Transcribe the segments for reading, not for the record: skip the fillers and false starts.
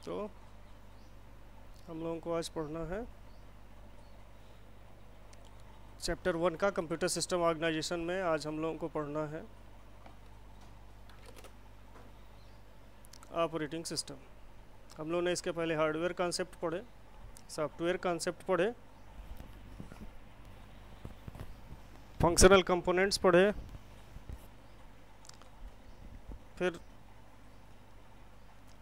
तो हम लोगों को आज पढ़ना है चैप्टर 1 का कंप्यूटर सिस्टम ऑर्गेनाइजेशन में। आज हम लोगों को पढ़ना है ऑपरेटिंग सिस्टम। हम लोगों ने इसके पहले हार्डवेयर कॉन्सेप्ट पढ़े, सॉफ्टवेयर कॉन्सेप्ट पढ़े, फंक्शनल कंपोनेंट्स पढ़े,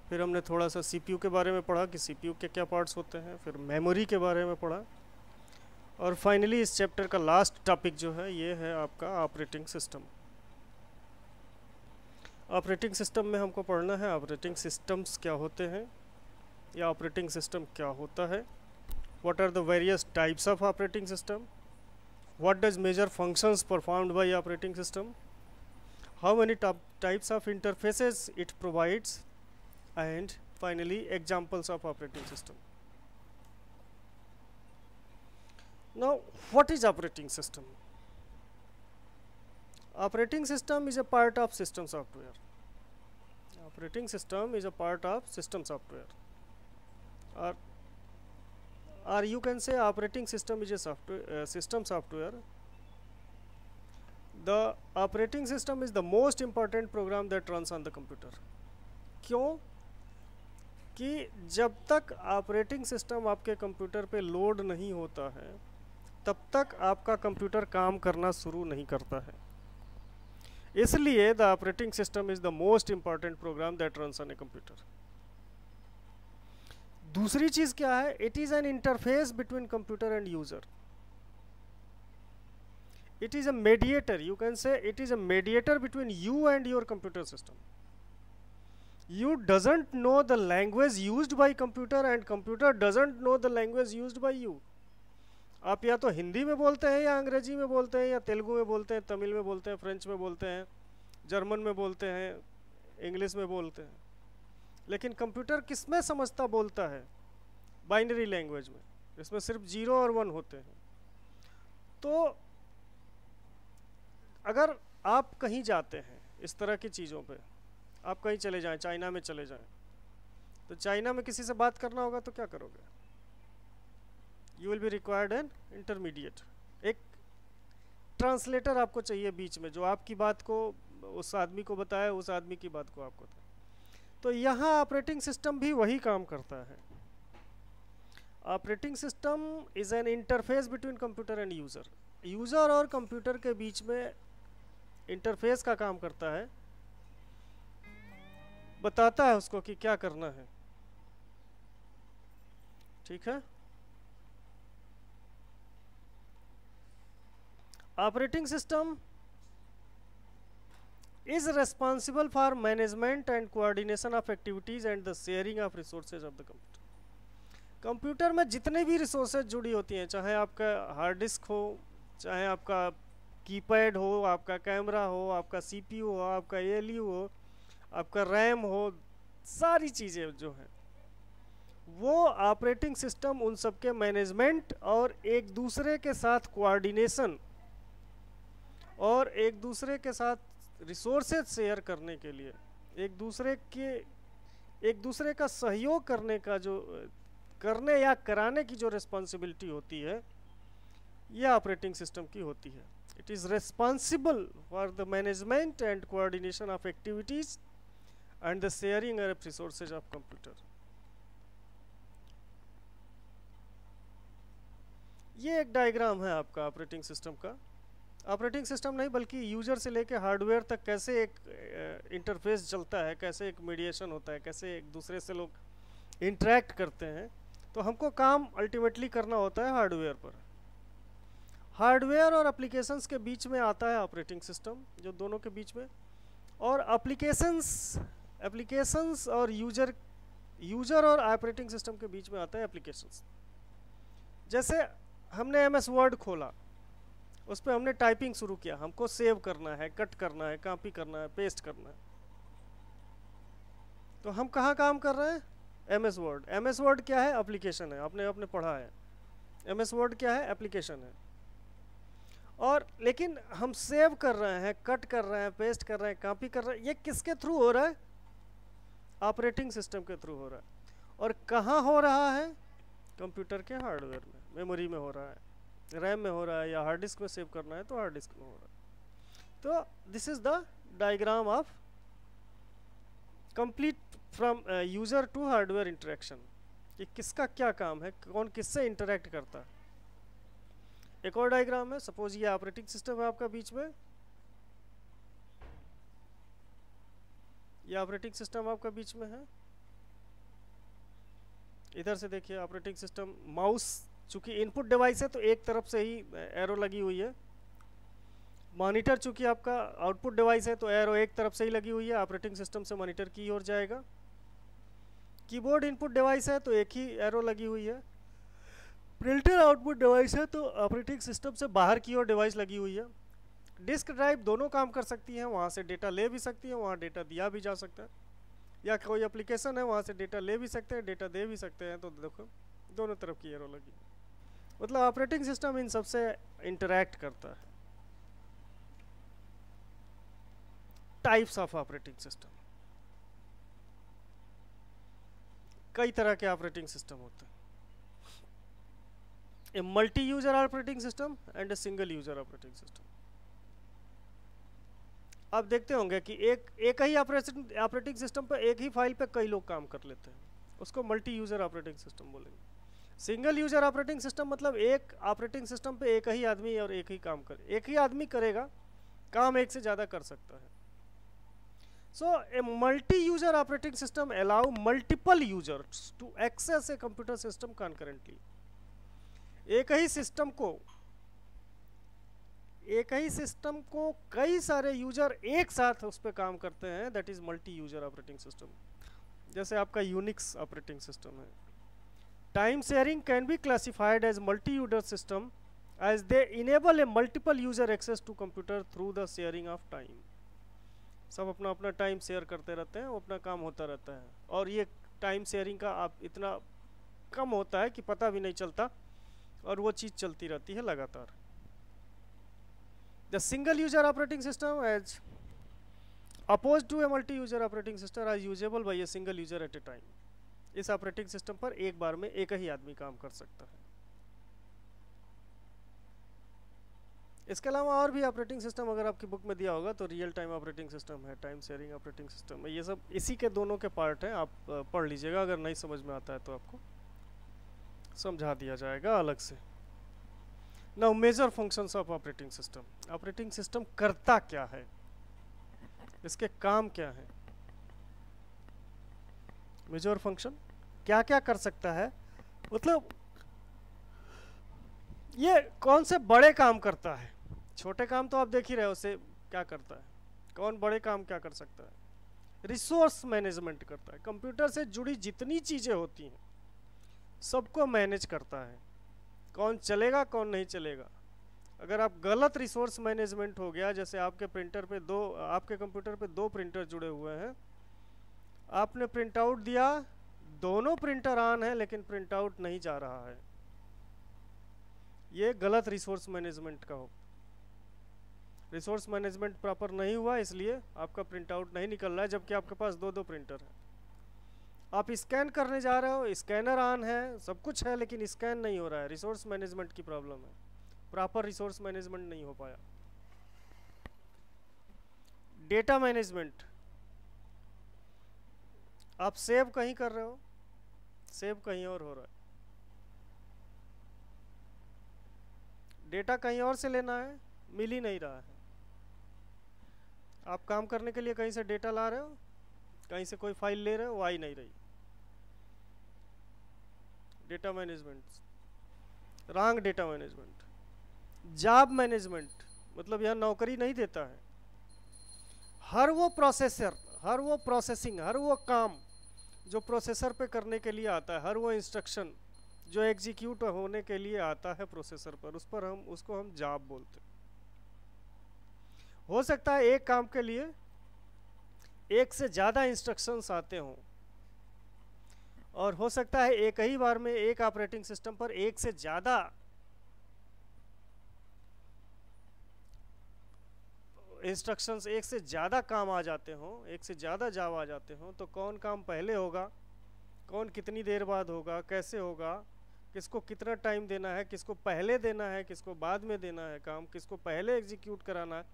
फिर हमने थोड़ा सा सीपीयू के बारे में पढ़ा कि सीपीयू के क्या पार्ट्स होते हैं, फिर मेमोरी के बारे में पढ़ा, और फाइनली इस चैप्टर का लास्ट टॉपिक जो है ये है आपका ऑपरेटिंग सिस्टम। ऑपरेटिंग सिस्टम में हमको पढ़ना है ऑपरेटिंग सिस्टम्स क्या होते हैं या ऑपरेटिंग सिस्टम क्या होता है, what are the various types of operating system, what does major functions performed by operating system, how many types of interfaces it provides, and finally examples of operating system. Now what is operating system? Operating system is a part of system software. Operating system is a part of system software, or you can say operating system is a software, system software. The operating system is the most important program that runs on the computer. क्यों? कि जब तक operating system आपके computer पे load नहीं होता है तब तक आपका कंप्यूटर काम करना शुरू नहीं करता है। इसलिए the operating system is the most important program that runs on a computer. दूसरी चीज क्या है? It is an interface between computer and user. It is a mediator, you can say it is a mediator between you and your computer system. You doesn't know the language used by computer and computer doesn't know the language used by you. आप या तो हिंदी में बोलते हैं या अंग्रेजी में बोलते हैं या तेलुगु में बोलते हैं, तमिल में बोलते हैं, फ्रेंच में बोलते हैं, जर्मन में बोलते हैं, इंग्लिश में बोलते हैं, लेकिन कंप्यूटर किस में समझता बोलता है? बाइनरी लैंग्वेज में, इसमें सिर्फ 0 और 1 होते हैं. तो अगर आप कहीं जाते हैं इस तरह की चीज़ों पे, आप कहीं चले जाएं, चाइना में चले जाएं, तो चाइना में किसी से बात करना होगा तो क्या करोगे? You will be required an intermediate, एक ट्रांसलेटर आपको चाहिए बीच में, जो आपकी बात को उस आदमी को बताए, उस आदमी की बात को आपको बताए. तो यहाँ ऑपरेटिंग सिस्टम भी वही काम करता है. Operating system is an interface between computer end user. User और कंप्यूटर के बीच में इंटरफेस का काम करता है, बताता है उसको कि क्या करना है. ठीक है. Operating system is responsible for management and coordination of activities and the sharing of resources of the computer. Computer में जितने भी रिसोर्सेज जुड़ी होती हैं, चाहे आपका हार्ड डिस्क हो, चाहे आपका कीपैड हो, आपका कैमरा हो, आपका सीपीयू हो, आपका एएलयू हो, आपका रैम हो, सारी चीज़ें जो हैं वो ऑपरेटिंग सिस्टम उन सब के मैनेजमेंट और एक दूसरे के साथ कोऑर्डिनेशन और एक दूसरे के साथ रिसोर्सेज शेयर करने के लिए, एक दूसरे का सहयोग करने का जो करने या कराने की जो रिस्पॉन्सिबिलिटी होती है, यह ऑपरेटिंग सिस्टम की होती है. It is responsible for the management and coordination of activities and the sharing of resources of computer. ये एक डायग्राम है आपका ऑपरेटिंग सिस्टम का. ऑपरेटिंग सिस्टम नहीं बल्कि यूजर से लेके हार्डवेयर तक कैसे एक इंटरफेस चलता है, कैसे एक मीडिएशन होता है, कैसे एक दूसरे से लोग इंटरेक्ट करते हैं. तो हमको काम अल्टीमेटली करना होता है हार्डवेयर पर. हार्डवेयर और एप्लीकेशंस के बीच में आता है ऑपरेटिंग सिस्टम, जो दोनों के बीच में, और एप्लीकेशंस और यूजर और ऑपरेटिंग सिस्टम के बीच में आता है एप्लीकेशंस. जैसे हमने एमएस वर्ड खोला, उस पर हमने टाइपिंग शुरू किया, हमको सेव करना है, कट करना है, कॉपी करना है, पेस्ट करना है. तो हम कहाँ काम कर रहे हैं? MS word. एमएस वर्ड क्या है? एप्लीकेशन है. आपने पढ़ा है एमएस वर्ड क्या है? एप्लीकेशन है. और लेकिन हम सेव कर रहे हैं, कट कर रहे हैं, पेस्ट कर रहे हैं, कॉपी कर रहे हैं, ये किसके थ्रू हो रहा है? ऑपरेटिंग सिस्टम के थ्रू हो रहा है. और कहाँ हो रहा है? कंप्यूटर के हार्डवेयर में, मेमोरी में हो रहा है, रैम में हो रहा है, या हार्ड डिस्क में सेव करना है तो हार्ड डिस्क में हो रहा है। तो this is the diagram of complete from user to hardware interaction, कि किसका क्या काम है, कौन किससे इंटरेक्ट करता है। एक और डायग्राम है, सपोज ये ऑपरेटिंग सिस्टम है आपका बीच में, ये ऑपरेटिंग सिस्टम आपका बीच में है। इधर से देखिए ऑपरेटिंग सिस्टम, माउस चूंकि इनपुट डिवाइस है तो एक तरफ से ही एरो लगी हुई है। मॉनिटर चूंकि आपका आउटपुट डिवाइस है तो एरो एक तरफ से ही लगी हुई है, ऑपरेटिंग सिस्टम से मॉनिटर की ओर जाएगा। कीबोर्ड इनपुट डिवाइस है तो एक ही एरो लगी हुई है। प्रिंटर आउटपुट डिवाइस है तो ऑपरेटिंग सिस्टम से बाहर की ओर डिवाइस लगी हुई है। डिस्क ड्राइव दोनों काम कर सकती हैं, वहाँ से डेटा ले भी सकती है, वहाँ डेटा दिया भी जा सकता है, या कोई एप्लीकेशन है वहाँ से डेटा ले भी सकते हैं, डेटा दे भी सकते हैं। तो देखो दोनों तरफ की एरो लगी, मतलब ऑपरेटिंग सिस्टम इन सबसे इंटरैक्ट करता है। टाइप्स ऑफ ऑपरेटिंग सिस्टम, कई तरह के ऑपरेटिंग सिस्टम होते हैं। ए multi user operating system and A single user operating system. आप देखते होंगे कि एक ही ऑपरेटिंग सिस्टम पर एक ही फाइल पे कई लोग काम कर लेते हैं, उसको मल्टी यूजर ऑपरेटिंग सिस्टम बोलेंगे। सिंगल यूजर ऑपरेटिंग सिस्टम मतलब एक ऑपरेटिंग सिस्टम पे एक ही आदमी और एक ही काम एक ही आदमी करेगा काम, एक से ज़्यादा कर सकता है। So a multi-user operating system allow multiple users to access a computer system concurrently. एक ही सिस्टम को कई सारे यूजर एक साथ उस पर काम करते हैं, that is multi user operating system. जैसे आपका यूनिक्स ऑपरेटिंग सिस्टम है। Time sharing can be classified as multi user system as they enable a multiple user access to computer through the sharing of time. सब अपना अपना time share करते रहते हैं, वो अपना काम होता रहता है, और ये टाइम शेयरिंग का आप इतना कम होता है कि पता भी नहीं चलता, और वो चीज़ चलती रहती है लगातार। The single user operating system as oppose to a multi user operating system as usable by a single user at a time. इस ऑपरेटिंग सिस्टम पर एक बार में एक ही आदमी काम कर सकता है। इसके अलावा और भी ऑपरेटिंग सिस्टम अगर आपकी बुक में दिया होगा तो रियल टाइम ऑपरेटिंग सिस्टम है, टाइम शेयरिंग ऑपरेटिंग सिस्टम है, ये सब इसी के दोनों के पार्ट हैं। आप पढ़ लीजिएगा, अगर नहीं समझ में आता है तो आपको समझा दिया जाएगा अलग से। Now major functions of operating system. Operating system करता क्या है, इसके काम क्या है, मेजर फंक्शन क्या क्या कर सकता है, मतलब ये कौन से बड़े काम करता है। छोटे काम तो आप देख ही रहे हो, उससे क्या करता है, कौन बड़े काम क्या कर सकता है। रिसोर्स मैनेजमेंट करता है, कंप्यूटर से जुड़ी जितनी चीज़ें होती हैं सबको मैनेज करता है, कौन चलेगा कौन नहीं चलेगा। अगर आप गलत रिसोर्स मैनेजमेंट हो गया, जैसे आपके प्रिंटर पे आपके कंप्यूटर पे दो प्रिंटर जुड़े हुए हैं, आपने प्रिंट आउट दिया, दोनों प्रिंटर ऑन है लेकिन प्रिंट आउट नहीं जा रहा है, ये गलत रिसोर्स मैनेजमेंट का हो। रिसोर्स मैनेजमेंट प्रॉपर नहीं हुआ, इसलिए आपका प्रिंट आउट नहीं निकल रहा है, जबकि आपके पास दो प्रिंटर है। आप स्कैन करने जा रहे हो, स्कैनर ऑन है, सब कुछ है, लेकिन स्कैन नहीं हो रहा है, रिसोर्स मैनेजमेंट की प्रॉब्लम है, प्रॉपर रिसोर्स मैनेजमेंट नहीं हो पाया। डेटा मैनेजमेंट, आप सेव कहीं कर रहे हो, सेव कहीं और हो रहा है, डेटा कहीं और से लेना है, मिल ही नहीं रहा है। आप काम करने के लिए कहीं से डेटा ला रहे हो, कहीं से कोई फाइल ले रहे हो, वो आ ही नहीं रही। Data management, wrong data management. Job management, मतलब यह नौकरी नहीं देता है। हर वो प्रोसेसर, हर वो प्रोसेसिंग, हर वो काम जो प्रोसेसर पे करने के लिए आता है, हर वो इंस्ट्रक्शन जो एग्जीक्यूट होने के लिए आता है प्रोसेसर पर, उसको हम जॉब बोलते हैं। हो सकता है एक काम के लिए एक से ज़्यादा इंस्ट्रक्शंस आते हों, और हो सकता है एक ही बार में एक ऑपरेटिंग सिस्टम पर एक से ज़्यादा इंस्ट्रक्शंस, एक से ज़्यादा काम आ जाते हों, एक से ज़्यादा जॉब आ जाते हों, तो कौन काम पहले होगा कौन कितनी देर बाद होगा, कैसे होगा, किसको कितना टाइम देना है, किसको पहले देना है, किसको बाद में देना है काम, किसको पहले एग्जीक्यूट कराना है,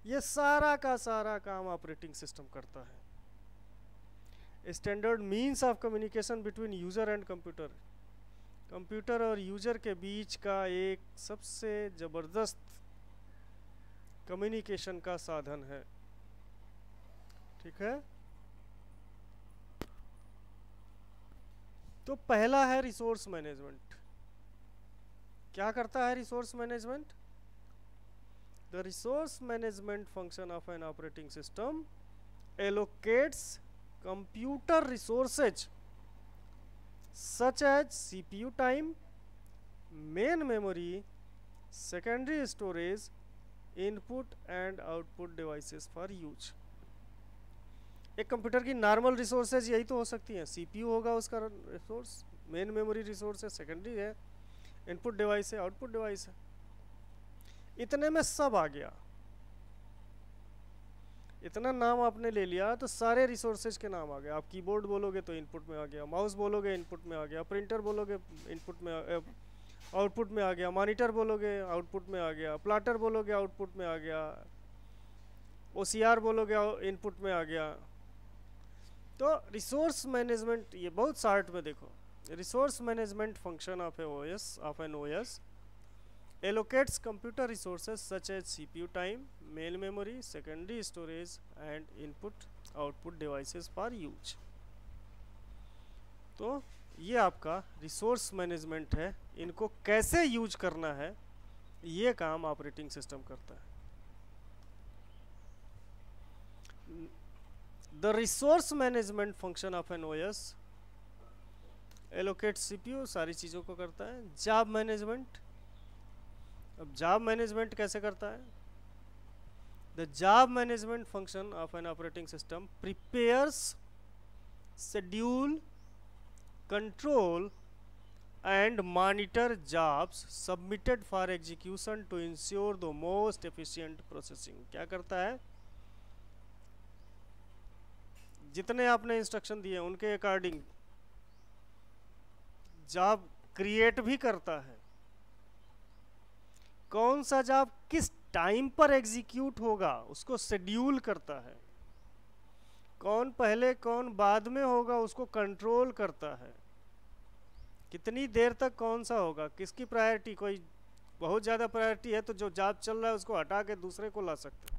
ये सारा का सारा काम ऑपरेटिंग सिस्टम करता है। Standard means of communication between user and computer, computer और यूज़र के बीच का एक सबसे ज़बरदस्त कम्युनिकेशन का साधन है। ठीक है, तो पहला है रिसोर्स मैनेजमेंट। क्या करता है resource management? The resource management function of an operating system allocates computer resources such as CPU time, main memory, secondary storage, input and output devices for use। एक कंप्यूटर की नॉर्मल रिसोर्सेज यही तो हो सकती हैं, CPU होगा उसका resource, main memory resource है, सेकेंडरी है, इनपुट डिवाइस है, आउटपुट डिवाइस है। इतने में सब आ गया, इतना नाम आपने ले लिया तो सारे रिसोर्सेज के नाम आ गए। आप कीबोर्ड बोलोगे तो इनपुट में आ गया, माउस बोलोगे इनपुट में आ गया, प्रिंटर बोलोगे इनपुट में आउटपुट में आ गया, मॉनिटर बोलोगे आउटपुट में आ गया, प्लॉटर बोलोगे आउटपुट में आ गया, OCR बोलोगे इनपुट में आ गया। तो रिसोर्स मैनेजमेंट, ये बहुत शार्ट में देखो, resource management function of an OS allocates computer resources such as CPU time, main memory, secondary storage and input output devices for use। तो ये आपका रिसोर्स मैनेजमेंट है, इनको कैसे यूज करना है ये काम ऑपरेटिंग सिस्टम करता है। The resource management function of an OS allocate CPU सारी चीज़ों को करता है। जॉब मैनेजमेंट, अब जॉब मैनेजमेंट कैसे करता है? The job management function of an operating system prepares, schedule, control and monitor jobs submitted for execution to ensure the most efficient processing. क्या करता है? जितने आपने इंस्ट्रक्शन दिए उनके अकॉर्डिंग जॉब क्रिएट भी करता है। कौन सा जॉब किस टाइम पर एग्जीक्यूट होगा उसको शेड्यूल करता है, कौन पहले कौन बाद में होगा उसको कंट्रोल करता है, कितनी देर तक कौन सा होगा, किसकी प्रायोरिटी, कोई बहुत ज़्यादा प्रायोरिटी है तो जो जॉब चल रहा है उसको हटा के दूसरे को ला सकते हैं।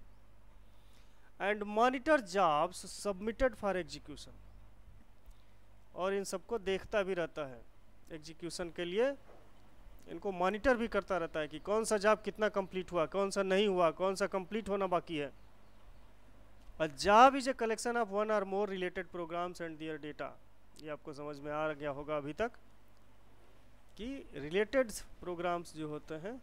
And monitor jobs submitted for execution, और इन सबको देखता भी रहता है एग्जीक्यूशन के लिए, इनको मॉनिटर भी करता रहता है कि कौन सा जॉब कितना कंप्लीट हुआ, कौन सा नहीं हुआ, कौन सा कंप्लीट होना बाकी है। A job is a collection of one or more related programs and their data. ये आपको समझ में आ गया होगा अभी तक कि रिलेटेड प्रोग्राम्स जो होते हैं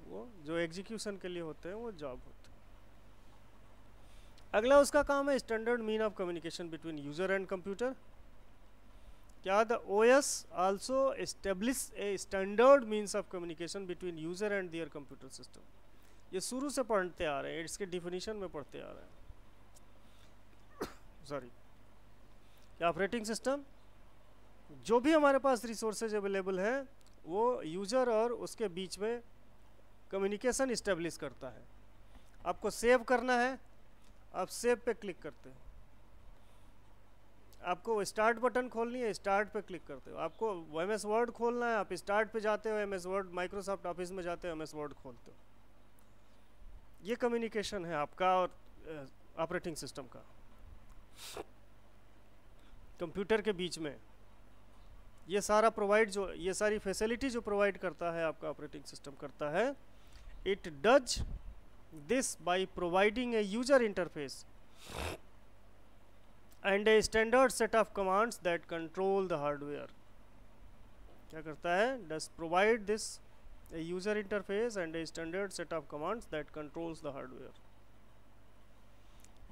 वो जो एग्जीक्यूशन के लिए होते हैं वो जॉब होते हैं। अगला उसका काम है standard mean of communication between user and computer. क्या the OS also establish a standard means of communication between user and their computer system। ये शुरू से पढ़ते आ रहे हैं, इसके डिफिनीशन में पढ़ते आ रहे हैं। सॉरी, ऑपरेटिंग सिस्टम जो भी हमारे पास रिसोर्सेज अवेलेबल है वो यूजर और उसके बीच में कम्युनिकेशन इस्टेब्लिश करता है। आपको सेव करना है, आप सेव पे क्लिक करते हो, आपको स्टार्ट बटन खोलनी है, स्टार्ट पे क्लिक करते हो, आपको MS वर्ड खोलना है, आप स्टार्ट पे जाते हो, MS वर्ड माइक्रोसॉफ्ट ऑफिस में जाते हो, MS वर्ड खोलते हो। ये कम्युनिकेशन है आपका और ऑपरेटिंग सिस्टम का कंप्यूटर के बीच में। ये सारा प्रोवाइड, जो ये सारी फैसिलिटी जो प्रोवाइड करता है आपका ऑपरेटिंग सिस्टम करता है, it does this by providing a user interface and a standard set of commands that control the hardware। क्या करता है? does provide this a user interface and a standard set of commands that controls the hardware।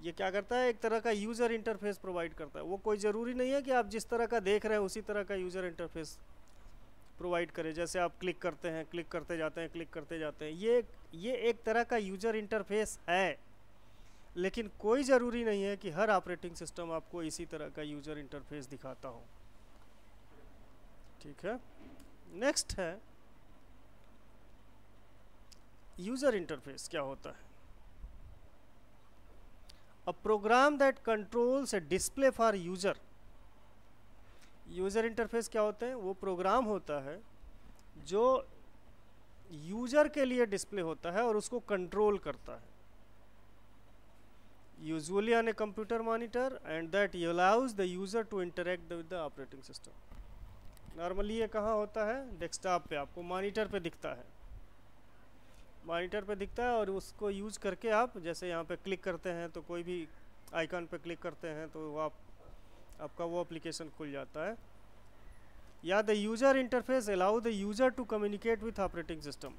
ये क्या करता है? एक तरह का यूज़र इंटरफेस प्रोवाइड करता है। वो कोई ज़रूरी नहीं है कि आप जिस तरह का देख रहे हैं उसी तरह का यूज़र इंटरफेस प्रोवाइड करे। जैसे आप क्लिक करते हैं, क्लिक करते जाते हैं, क्लिक करते जाते हैं, ये एक तरह का यूज़र इंटरफेस है, लेकिन कोई ज़रूरी नहीं है कि हर ऑपरेटिंग सिस्टम आपको इसी तरह का यूज़र इंटरफेस दिखाता हो। ठीक है, नेक्स्ट है यूज़र इंटरफेस क्या होता है। A program that controls a display for user. User interface क्या होते हैं? वो प्रोग्राम होता है जो यूज़र के लिए डिस्प्ले होता है और उसको कंट्रोल करता है, usually on a computer monitor, and that allows the user to interact with the operating system. Normally ये कहाँ होता है? डेस्कटॉप पे, आपको मॉनिटर पे दिखता है, मॉनिटर पे दिखता है और उसको यूज करके आप जैसे यहाँ पे क्लिक करते हैं तो कोई भी आइकन पे क्लिक करते हैं तो वो आपका वो एप्लीकेशन खुल जाता है। या the user interface allow the user to communicate with operating system.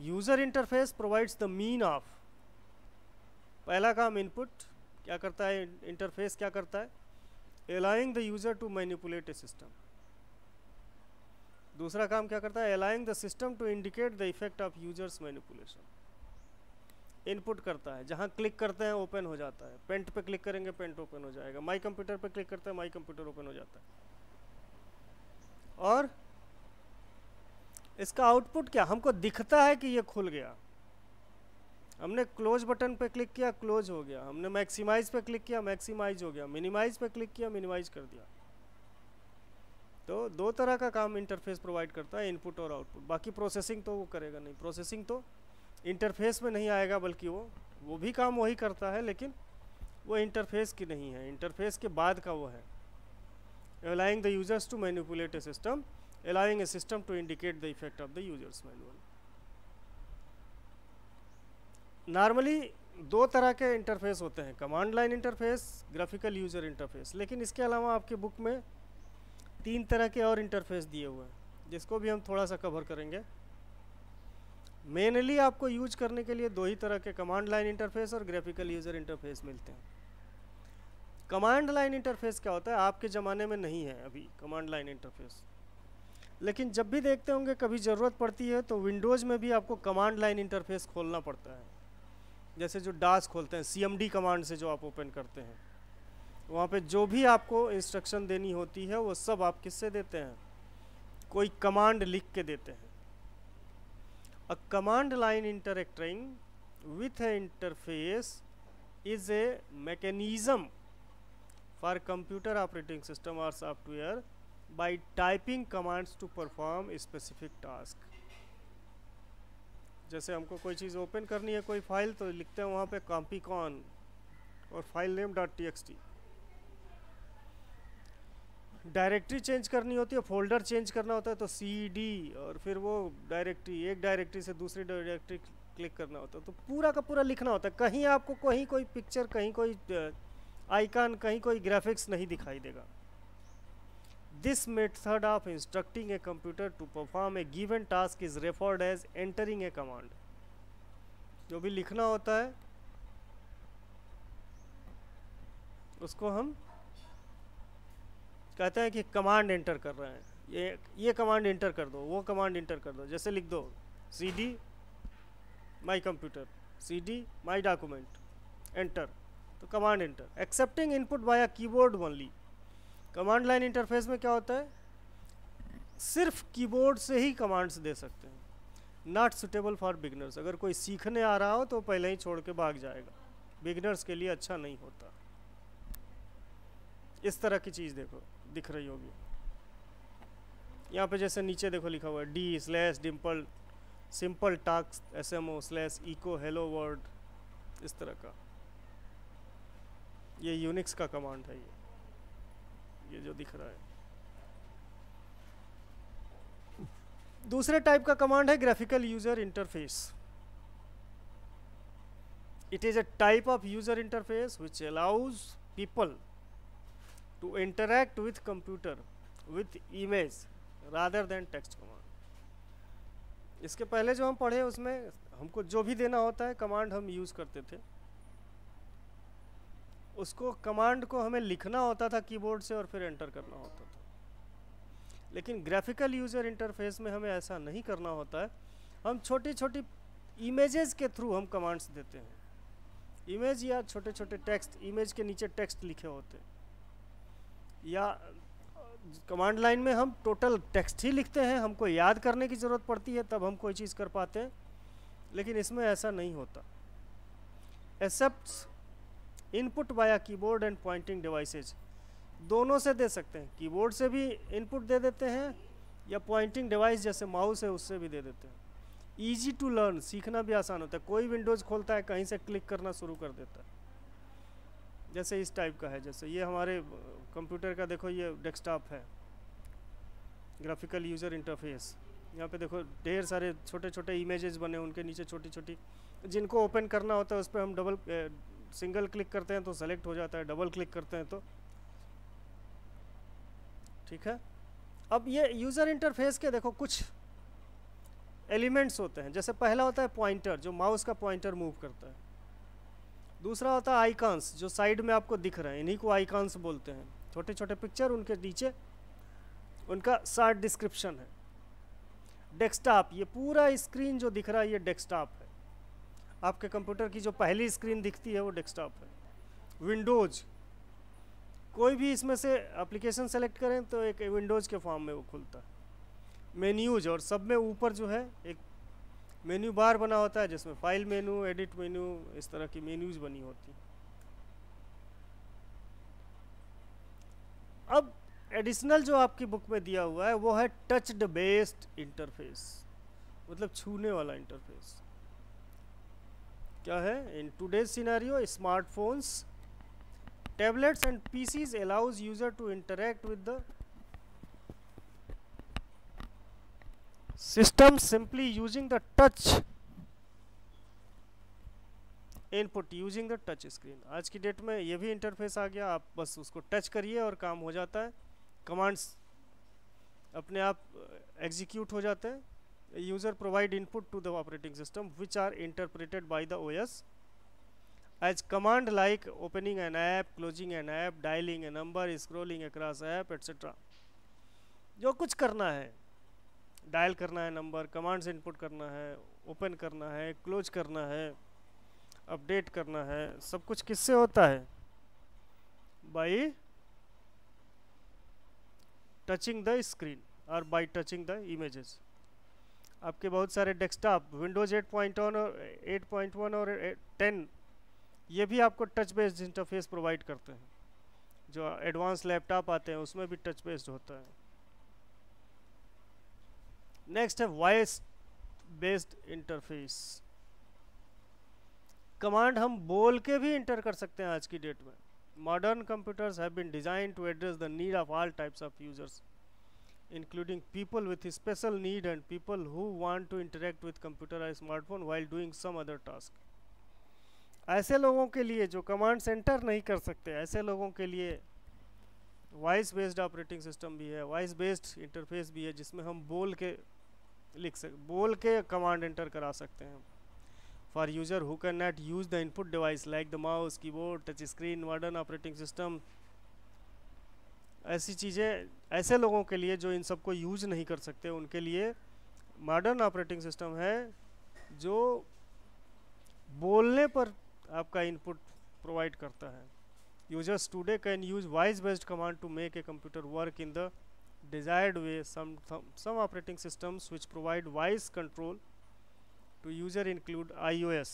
User interface provides the mean of, पहला काम इनपुट क्या करता है, इंटरफेस क्या करता है, allowing the user to manipulate a system. दूसरा काम क्या करता है, allowing the system to indicate the effect of users manipulation. Input करता है, जहाँ क्लिक करते हैं ओपन हो जाता है, पेंट पे क्लिक करेंगे पेंट ओपन हो जाएगा, माई कंप्यूटर पे क्लिक करते हैं माई कंप्यूटर ओपन हो जाता है। और इसका आउटपुट क्या, हमको दिखता है कि ये खुल गया, हमने क्लोज बटन पे क्लिक किया क्लोज हो गया, हमने मैक्सिमाइज पे क्लिक किया मैक्सिमाइज हो गया, मिनिमाइज पे क्लिक किया मिनिमाइज कर दिया। तो दो तरह का काम इंटरफेस प्रोवाइड करता है, इनपुट और आउटपुट। बाकी प्रोसेसिंग तो वो करेगा नहीं, प्रोसेसिंग तो इंटरफेस में नहीं आएगा, बल्कि वो भी काम वही करता है, लेकिन वो इंटरफेस की नहीं है, इंटरफेस के बाद का वो है। Allowing the users to manipulate a system, allowing a system to indicate the effect of the users manual. Normally दो तरह के इंटरफेस होते हैं, command line interface, graphical user interface. लेकिन इसके अलावा आपके बुक में 3 तरह के और इंटरफेस दिए हुए हैं, जिसको भी हम थोड़ा सा कवर करेंगे। मेनली आपको यूज करने के लिए 2 ही तरह के कमांड लाइन इंटरफेस और ग्राफिकल यूजर इंटरफेस मिलते हैं। कमांड लाइन इंटरफेस क्या होता है, आपके ज़माने में नहीं है अभी कमांड लाइन इंटरफेस, लेकिन जब भी देखते होंगे कभी ज़रूरत पड़ती है तो विंडोज़ में भी आपको कमांड लाइन इंटरफेस खोलना पड़ता है। जैसे जो डास खोलते हैं, CMD कमांड से जो आप ओपन करते हैं, वहाँ पे जो भी आपको इंस्ट्रक्शन देनी होती है वो सब आप किससे देते हैं, कोई कमांड लिख के देते हैं। A command line interacting with a interface is a mechanism for computer operating system और software by typing commands to perform specific task. जैसे हमको कोई चीज़ ओपन करनी है, कोई फाइल, तो लिखते हैं वहाँ पे कॉम्पिकॉन और file name .txt। Directory change करनी होती है, फोल्डर चेंज करना होता है तो CD, और फिर वो डायरेक्टरी, एक डायरेक्टरी से दूसरी डायरेक्टरी क्लिक करना होता है, तो पूरा का पूरा लिखना होता है। कहीं आपको कहीं कोई पिक्चर, कहीं कोई आइकन, कहीं कोई ग्राफिक्स नहीं दिखाई देगा। This method of instructing a computer to perform a given task is referred as entering a command. जो भी लिखना होता है उसको हम कहते हैं कि कमांड एंटर कर रहे हैं, ये कमांड एंटर कर दो, वो कमांड एंटर कर दो। जैसे लिख दो CD my computer, CD my document, enter, तो command enter. Accepting input by keyboard only. Command line interface में क्या होता है, सिर्फ कीबोर्ड से ही कमांड्स दे सकते हैं। नॉट सुटेबल फॉर बिगनर्स, अगर कोई सीखने आ रहा हो तो पहले ही छोड़ के भाग जाएगा, बिगनर्स के लिए अच्छा नहीं होता। इस तरह की चीज़ देखो दिख रही होगी यहाँ पे, जैसे नीचे देखो लिखा हुआ है D/dimple simple task SMO/echo hello world, इस तरह का। ये यूनिक्स का कमांड है, ये जो दिख रहा है। दूसरे टाइप का कमांड है graphical user interface. It is a type of user interface which allows people to interact with computer with image rather than text command। इसके पहले जो हम पढ़े उसमें हमको जो भी देना होता है कमांड हम यूज़ करते थे, उसको कमांड को हमें लिखना होता था कीबोर्ड से और फिर एंटर करना होता था। लेकिन ग्राफिकल यूज़र इंटरफेस में हमें ऐसा नहीं करना होता है, हम छोटी छोटी इमेजेस के थ्रू हम कमांड्स देते हैं, इमेज या छोटे छोटे टेक्स्ट, इमेज के नीचे टेक्स्ट लिखे होते हैं, या कमांड लाइन में हम टोटल टेक्स्ट ही लिखते हैं, हमको याद करने की ज़रूरत पड़ती है तब हम कोई चीज़ कर पाते हैं, लेकिन इसमें ऐसा नहीं होता। Except input via keyboard and pointing devices, दोनों से दे सकते हैं, कीबोर्ड से भी इनपुट दे देते हैं या पॉइंटिंग डिवाइस जैसे माउस है उससे भी दे देते हैं। ईजी टू लर्न, सीखना भी आसान होता है, कोई विंडोज़ खोलता है कहीं से क्लिक करना शुरू कर देता है, जैसे इस टाइप का है, जैसे ये हमारे कंप्यूटर का देखो ये डेस्कटॉप है, ग्राफिकल यूज़र इंटरफेस, यहाँ पे देखो ढेर सारे छोटे छोटे इमेजेस बने, उनके नीचे छोटी छोटी, जिनको ओपन करना होता है उस पर हम सिंगल क्लिक करते हैं तो सेलेक्ट हो जाता है, डबल क्लिक करते हैं तो ठीक है। अब ये यूज़र इंटरफेस के देखो कुछ एलिमेंट्स होते हैं, जैसे पहला होता है पॉइंटर, जो माउस का पॉइंटर मूव करता है, दूसरा होता है आइकॉन्स, जो साइड में आपको दिख रहे हैं, इन्हीं को आइकॉन्स बोलते हैं, छोटे छोटे पिक्चर, उनके नीचे उनका शॉर्ट डिस्क्रिप्शन है। डेस्कटॉप, ये पूरा स्क्रीन जो दिख रहा है ये डेस्कटॉप है, आपके कंप्यूटर की जो पहली स्क्रीन दिखती है वो डेस्कटॉप है। विंडोज़, कोई भी इसमें से एप्लीकेशन सेलेक्ट करें तो एक विंडोज़ के फॉर्म में वो खुलता है। मेन्यूज, और सब में ऊपर जो है एक मेन्यू बार बना होता है जिसमें फाइल मेनू, एडिट मेनू, इस तरह की मेन्यूज बनी होती हैं। अब एडिशनल जो आपकी बुक में दिया हुआ है वो है टच्ड बेस्ड इंटरफेस, मतलब छूने वाला इंटरफेस। क्या है? In today's scenario smartphones, tablets and PCs allows user to interact with the system simply using the touch input, using the touch screen। आज की डेट में ये भी इंटरफेस आ गया, आप बस उसको टच करिए और काम हो जाता है, कमांड्स अपने आप एग्जीक्यूट हो जाते हैं। User provide input to the operating system which are interpreted by the OS as command like opening an app, closing an app, dialing a number, scrolling across app, etc. जो कुछ करना है, dial करना है number, commands input करना है, open करना है, क्लोज करना है, अपडेट करना है, सब कुछ किससे होता है? बाय टचिंग द स्क्रीन और बाय टचिंग द इमेजेस। आपके बहुत सारे डेस्कटॉप विंडोज 8.1 और 10 ये भी आपको टच बेस्ड इंटरफेस प्रोवाइड करते हैं, जो एडवांस लैपटॉप आते हैं उसमें भी टच बेस्ड होता है। नेक्स्ट है वॉइस बेस्ड इंटरफेस। कमांड हम बोल के भी इंटर कर सकते हैं आज की डेट में। Modern computers have been designed to address the need of all types of users including people with special need and people who want to interact with computer और smartphone while doing some other task. ऐसे लोगों के लिए जो command centre नहीं कर सकते, ऐसे लोगों के लिए वॉइस बेस्ड ऑपरेटिंग सिस्टम भी है, वॉइस बेस्ड इंटरफेस भी है, जिसमें हम बोल के कमांड एंटर करा सकते हैं। For user who can not use the input device like the mouse, keyboard, touch screen, modern operating system, ऐसी चीज़ें ऐसे लोगों के लिए जो इन सबको यूज नहीं कर सकते, उनके लिए मॉडर्न ऑपरेटिंग सिस्टम है जो बोलने पर आपका इनपुट प्रोवाइड करता है। Users today can use voice based command to make a computer work in the desired way. Some operating systems which provide voice control to user include iOS।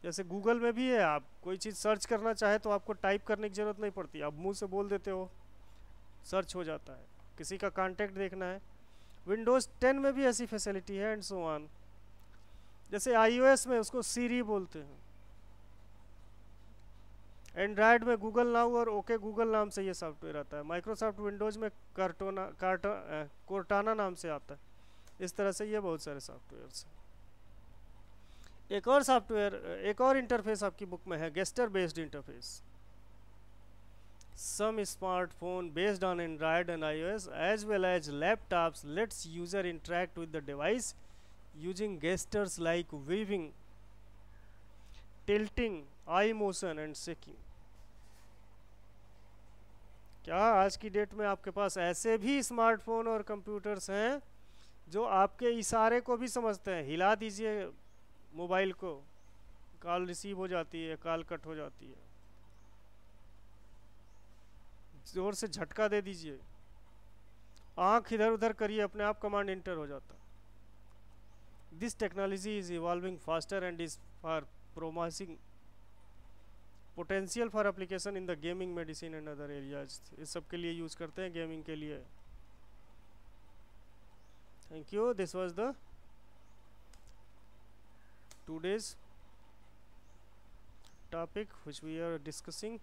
जैसे Google में भी है, आप कोई चीज़ सर्च करना चाहे तो आपको टाइप करने की ज़रूरत नहीं पड़ती, आप मुंह से बोल देते हो, सर्च हो जाता है। किसी का कॉन्टैक्ट देखना है, विंडोज़ 10 में भी ऐसी फैसिलिटी है एंड सो ऑन। जैसे iOS में उसको सीरी बोलते हैं, एंड्रॉयड में गूगल नाउ और ओके गूगल नाम से ये सॉफ्टवेयर आता है, माइक्रोसॉफ्ट विंडोज़ में कोर्टाना नाम से आता है। इस तरह से ये बहुत सारे सॉफ्टवेयर्स हैं। एक और इंटरफेस आपकी बुक में है gesture based interface. Some smartphone based on Android and iOS as well as laptops lets user interact with the device using gestures like waving, tilting, eye motion and shaking। क्या आज की date में आपके पास ऐसे भी smartphone और computers हैं जो आपके इशारे को भी समझते हैं। हिला दीजिए मोबाइल को, कॉल रिसीव हो जाती है, कॉल कट हो जाती है। जोर से झटका दे दीजिए, आंख इधर उधर करिए, अपने आप कमांड इंटर हो जाता। This technology is evolving faster and is for promising potential for application in the gaming, medicine and other areas. इस सब के लिए यूज करते हैं, गेमिंग के लिए। Thank you. This was the today's topic which we are discussing.